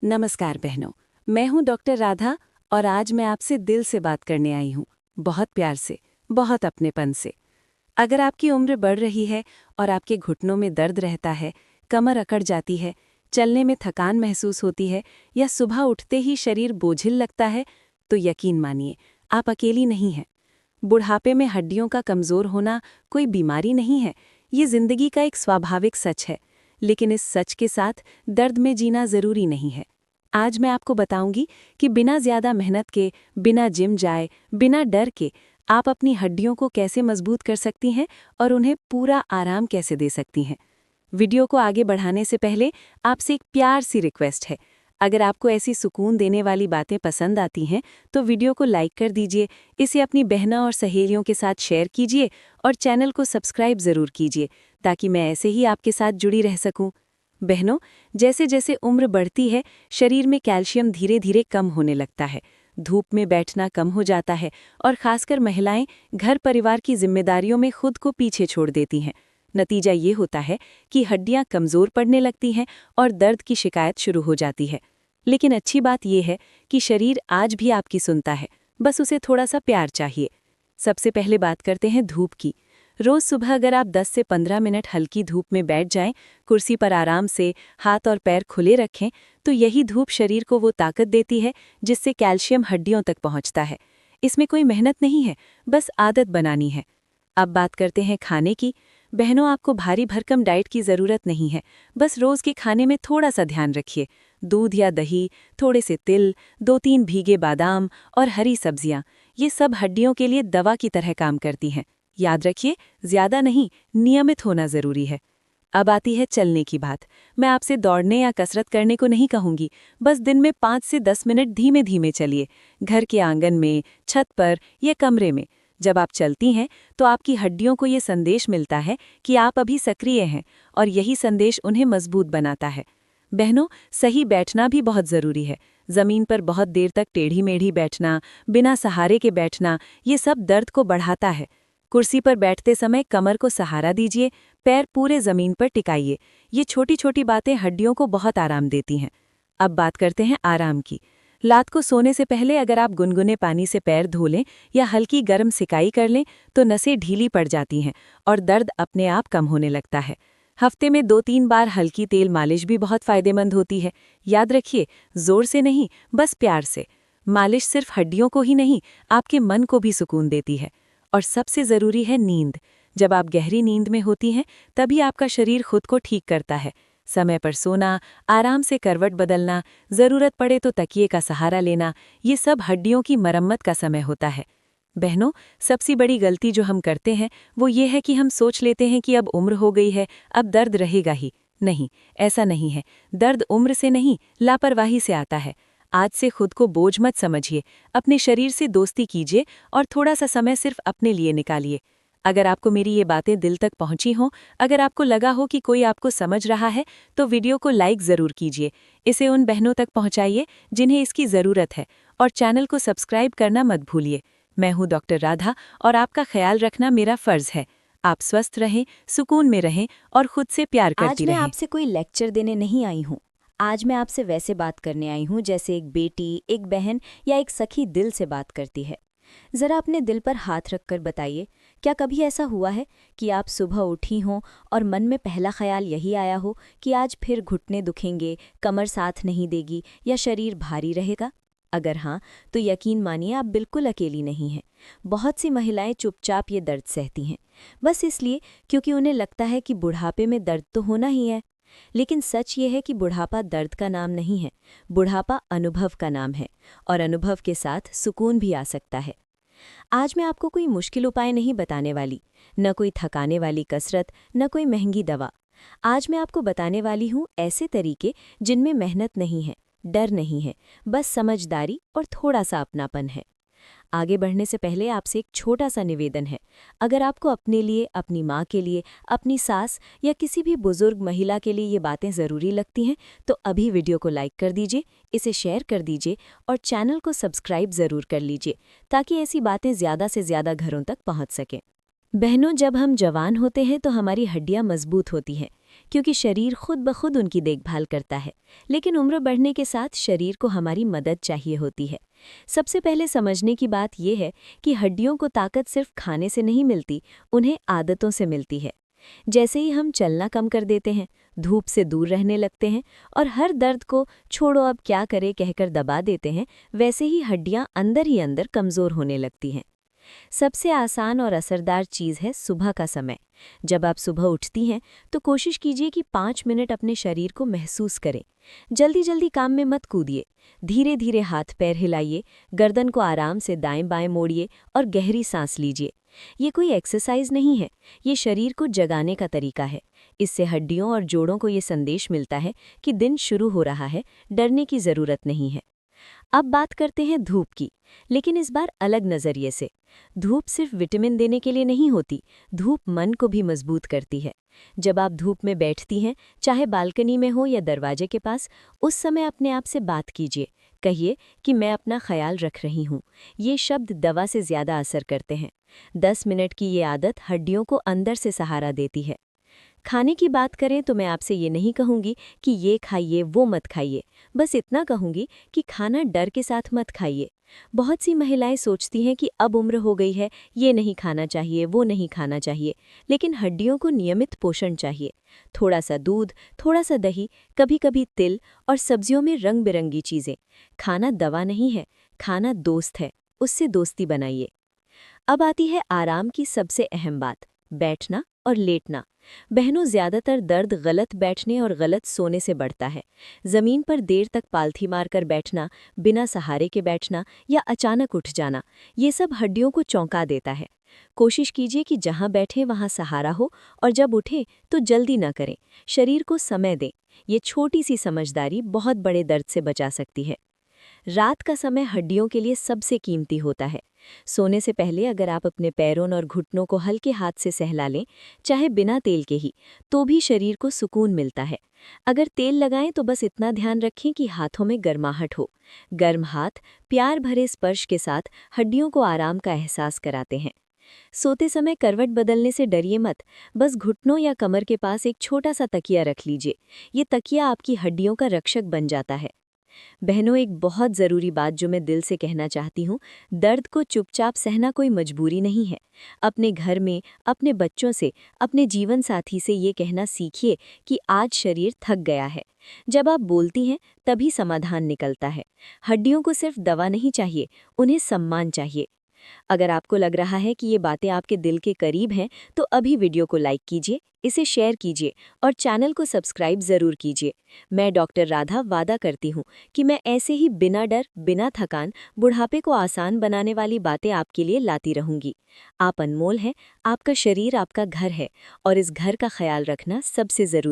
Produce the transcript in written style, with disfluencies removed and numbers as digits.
नमस्कार बहनों, मैं हूं डॉक्टर राधा और आज मैं आपसे दिल से बात करने आई हूं, बहुत प्यार से, बहुत अपनेपन से। अगर आपकी उम्र बढ़ रही है और आपके घुटनों में दर्द रहता है, कमर अकड़ जाती है, चलने में थकान महसूस होती है या सुबह उठते ही शरीर बोझिल लगता है, तो यकीन मानिए, आप अकेली नहीं हैं। बुढ़ापे में हड्डियों का कमज़ोर होना कोई बीमारी नहीं है, ये जिंदगी का एक स्वाभाविक सच है। लेकिन इस सच के साथ दर्द में जीना ज़रूरी नहीं है। आज मैं आपको बताऊंगी कि बिना ज़्यादा मेहनत के, बिना जिम जाए, बिना डर के आप अपनी हड्डियों को कैसे मजबूत कर सकती हैं और उन्हें पूरा आराम कैसे दे सकती हैं। वीडियो को आगे बढ़ाने से पहले आपसे एक प्यार सी रिक्वेस्ट है। अगर आपको ऐसी सुकून देने वाली बातें पसंद आती हैं तो वीडियो को लाइक कर दीजिए, इसे अपनी बहनों और सहेलियों के साथ शेयर कीजिए और चैनल को सब्सक्राइब ज़रूर कीजिए ताकि मैं ऐसे ही आपके साथ जुड़ी रह सकूं। बहनों, जैसे जैसे उम्र बढ़ती है, शरीर में कैल्शियम धीरे धीरे कम होने लगता है, धूप में बैठना कम हो जाता है और खासकर महिलाएं घर परिवार की जिम्मेदारियों में खुद को पीछे छोड़ देती हैं। नतीजा ये होता है कि हड्डियां कमज़ोर पड़ने लगती हैं और दर्द की शिकायत शुरू हो जाती है। लेकिन अच्छी बात यह है कि शरीर आज भी आपकी सुनता है, बस उसे थोड़ा सा प्यार चाहिए। सबसे पहले बात करते हैं धूप की। रोज़ सुबह अगर आप 10 से 15 मिनट हल्की धूप में बैठ जाएं, कुर्सी पर आराम से हाथ और पैर खुले रखें, तो यही धूप शरीर को वो ताकत देती है जिससे कैल्शियम हड्डियों तक पहुंचता है। इसमें कोई मेहनत नहीं है, बस आदत बनानी है। अब बात करते हैं खाने की। बहनों, आपको भारी भरकम डाइट की ज़रूरत नहीं है, बस रोज़ के खाने में थोड़ा सा ध्यान रखिए। दूध या दही, थोड़े से तिल, 2-3 भीगे बादाम और हरी सब्जियां, ये सब हड्डियों के लिए दवा की तरह काम करती हैं। याद रखिए, ज़्यादा नहीं, नियमित होना ज़रूरी है। अब आती है चलने की बात। मैं आपसे दौड़ने या कसरत करने को नहीं कहूँगी, बस दिन में 5 से 10 मिनट धीमे धीमे चलिए, घर के आंगन में, छत पर या कमरे में। जब आप चलती हैं तो आपकी हड्डियों को ये संदेश मिलता है कि आप अभी सक्रिय हैं और यही संदेश उन्हें मजबूत बनाता है। बहनों, सही बैठना भी बहुत ज़रूरी है। ज़मीन पर बहुत देर तक टेढ़ी मेढ़ी बैठना, बिना सहारे के बैठना, ये सब दर्द को बढ़ाता है। कुर्सी पर बैठते समय कमर को सहारा दीजिए, पैर पूरे ज़मीन पर टिकाइए। ये छोटी छोटी बातें हड्डियों को बहुत आराम देती हैं। अब बात करते हैं आराम की। रात को सोने से पहले अगर आप गुनगुने पानी से पैर धो लें या हल्की गर्म सिकाई कर लें तो नसें ढीली पड़ जाती हैं और दर्द अपने आप कम होने लगता है। हफ्ते में 2-3 बार हल्की तेल मालिश भी बहुत फायदेमंद होती है। याद रखिए, जोर से नहीं, बस प्यार से। मालिश सिर्फ हड्डियों को ही नहीं, आपके मन को भी सुकून देती है। और सबसे ज़रूरी है नींद। जब आप गहरी नींद में होती हैं तभी आपका शरीर खुद को ठीक करता है। समय पर सोना, आराम से करवट बदलना, ज़रूरत पड़े तो तकिए का सहारा लेना, ये सब हड्डियों की मरम्मत का समय होता है। बहनों, सबसे बड़ी गलती जो हम करते हैं वो ये है कि हम सोच लेते हैं कि अब उम्र हो गई है, अब दर्द रहेगा ही। नहीं, ऐसा नहीं है। दर्द उम्र से नहीं, लापरवाही से आता है। आज से खुद को बोझ मत समझिए, अपने शरीर से दोस्ती कीजिए और थोड़ा सा समय सिर्फ अपने लिए निकालिए। अगर आपको मेरी ये बातें दिल तक पहुंची हों, अगर आपको लगा हो कि कोई आपको समझ रहा है, तो वीडियो को लाइक ज़रूर कीजिए। इसे उन बहनों तक पहुंचाइए जिन्हें इसकी ज़रूरत है और चैनल को सब्सक्राइब करना मत भूलिए। मैं हूं डॉक्टर राधा और आपका ख्याल रखना मेरा फ़र्ज़ है। आप स्वस्थ रहें, सुकून में रहें और खुद से प्यार आज करती मैं रहें। आपसे कोई लेक्चर देने नहीं आई हूँ। आज मैं आपसे वैसे बात करने आई हूँ जैसे एक बेटी, एक बहन या एक सखी दिल से बात करती है। ज़रा अपने दिल पर हाथ रखकर बताइए, क्या कभी ऐसा हुआ है कि आप सुबह उठी हों और मन में पहला ख्याल यही आया हो कि आज फिर घुटने दुखेंगे, कमर साथ नहीं देगी या शरीर भारी रहेगा? अगर हाँ, तो यकीन मानिए आप बिल्कुल अकेली नहीं हैं। बहुत सी महिलाएं चुपचाप ये दर्द सहती हैं, बस इसलिए क्योंकि उन्हें लगता है कि बुढ़ापे में दर्द तो होना ही है। लेकिन सच ये है कि बुढ़ापा दर्द का नाम नहीं है, बुढ़ापा अनुभव का नाम है और अनुभव के साथ सुकून भी आ सकता है। आज मैं आपको कोई मुश्किल उपाय नहीं बताने वाली, न कोई थकाने वाली कसरत, न कोई महंगी दवा। आज मैं आपको बताने वाली हूँ ऐसे तरीके जिनमें मेहनत नहीं है, डर नहीं है, बस समझदारी और थोड़ा सा अपनापन है। आगे बढ़ने से पहले आपसे एक छोटा सा निवेदन है। अगर आपको अपने लिए, अपनी माँ के लिए, अपनी सास या किसी भी बुजुर्ग महिला के लिए ये बातें ज़रूरी लगती हैं, तो अभी वीडियो को लाइक कर दीजिए, इसे शेयर कर दीजिए और चैनल को सब्सक्राइब ज़रूर कर लीजिए ताकि ऐसी बातें ज़्यादा से ज़्यादा घरों तक पहुँच सकें। बहनों, जब हम जवान होते हैं तो हमारी हड्डियाँ मजबूत होती हैं। क्योंकि शरीर खुद ब खुद उनकी देखभाल करता है। लेकिन उम्र बढ़ने के साथ शरीर को हमारी मदद चाहिए होती है। सबसे पहले समझने की बात यह है कि हड्डियों को ताकत सिर्फ खाने से नहीं मिलती, उन्हें आदतों से मिलती है। जैसे ही हम चलना कम कर देते हैं, धूप से दूर रहने लगते हैं और हर दर्द को छोड़ो अब क्या करे कहकर दबा देते हैं, वैसे ही हड्डियां अंदर ही अंदर कमज़ोर होने लगती हैं। सबसे आसान और असरदार चीज़ है सुबह का समय। जब आप सुबह उठती हैं तो कोशिश कीजिए कि 5 मिनट अपने शरीर को महसूस करें। जल्दी जल्दी काम में मत कूदिए। धीरे धीरे हाथ पैर हिलाइए, गर्दन को आराम से दाएं बाएं मोड़िए और गहरी सांस लीजिए। ये कोई एक्सरसाइज नहीं है, ये शरीर को जगाने का तरीका है। इससे हड्डियों और जोड़ों को ये संदेश मिलता है कि दिन शुरू हो रहा है, डरने की ज़रूरत नहीं है। अब बात करते हैं धूप की, लेकिन इस बार अलग नज़रिए से। धूप सिर्फ विटामिन देने के लिए नहीं होती, धूप मन को भी मजबूत करती है। जब आप धूप में बैठती हैं, चाहे बालकनी में हो या दरवाजे के पास, उस समय अपने आप से बात कीजिए। कहिए कि मैं अपना ख्याल रख रही हूँ। ये शब्द दवा से ज़्यादा असर करते हैं। 10 मिनट की ये आदत हड्डियों को अंदर से सहारा देती है। खाने की बात करें तो मैं आपसे ये नहीं कहूँगी कि ये खाइए वो मत खाइए, बस इतना कहूँगी कि खाना डर के साथ मत खाइए। बहुत सी महिलाएं सोचती हैं कि अब उम्र हो गई है, ये नहीं खाना चाहिए वो नहीं खाना चाहिए, लेकिन हड्डियों को नियमित पोषण चाहिए। थोड़ा सा दूध, थोड़ा सा दही, कभी कभी तिल और सब्जियों में रंग बिरंगी चीज़ें। खाना दवा नहीं है, खाना दोस्त है, उससे दोस्ती बनाइए। अब आती है आराम की सबसे अहम बात, बैठना और लेटना। बहनों, ज़्यादातर दर्द गलत बैठने और गलत सोने से बढ़ता है। ज़मीन पर देर तक पालथी मारकर बैठना, बिना सहारे के बैठना या अचानक उठ जाना, ये सब हड्डियों को चौंका देता है। कोशिश कीजिए कि जहाँ बैठे वहाँ सहारा हो और जब उठें तो जल्दी न करें, शरीर को समय दें। ये छोटी सी समझदारी बहुत बड़े दर्द से बचा सकती है। रात का समय हड्डियों के लिए सबसे कीमती होता है। सोने से पहले अगर आप अपने पैरों और घुटनों को हल्के हाथ से सहला लें, चाहे बिना तेल के ही, तो भी शरीर को सुकून मिलता है। अगर तेल लगाएं तो बस इतना ध्यान रखें कि हाथों में गर्माहट हो। गर्म हाथ प्यार भरे स्पर्श के साथ हड्डियों को आराम का एहसास कराते हैं। सोते समय करवट बदलने से डरिए मत, बस घुटनों या कमर के पास एक छोटा सा तकिया रख लीजिए। ये तकिया आपकी हड्डियों का रक्षक बन जाता है। बहनों, एक बहुत ज़रूरी बात जो मैं दिल से कहना चाहती हूँ, दर्द को चुपचाप सहना कोई मजबूरी नहीं है। अपने घर में, अपने बच्चों से, अपने जीवन साथी से ये कहना सीखिए कि आज शरीर थक गया है। जब आप बोलती हैं तभी समाधान निकलता है। हड्डियों को सिर्फ दवा नहीं चाहिए, उन्हें सम्मान चाहिए। अगर आपको लग रहा है कि ये बातें आपके दिल के करीब हैं, तो अभी वीडियो को लाइक कीजिए, इसे शेयर कीजिए और चैनल को सब्सक्राइब ज़रूर कीजिए। मैं डॉक्टर राधा वादा करती हूँ कि मैं ऐसे ही बिना डर, बिना थकान, बुढ़ापे को आसान बनाने वाली बातें आपके लिए लाती रहूँगी। आप अनमोल हैं, आपका शरीर आपका घर है और इस घर का ख्याल रखना सबसे ज़रूरी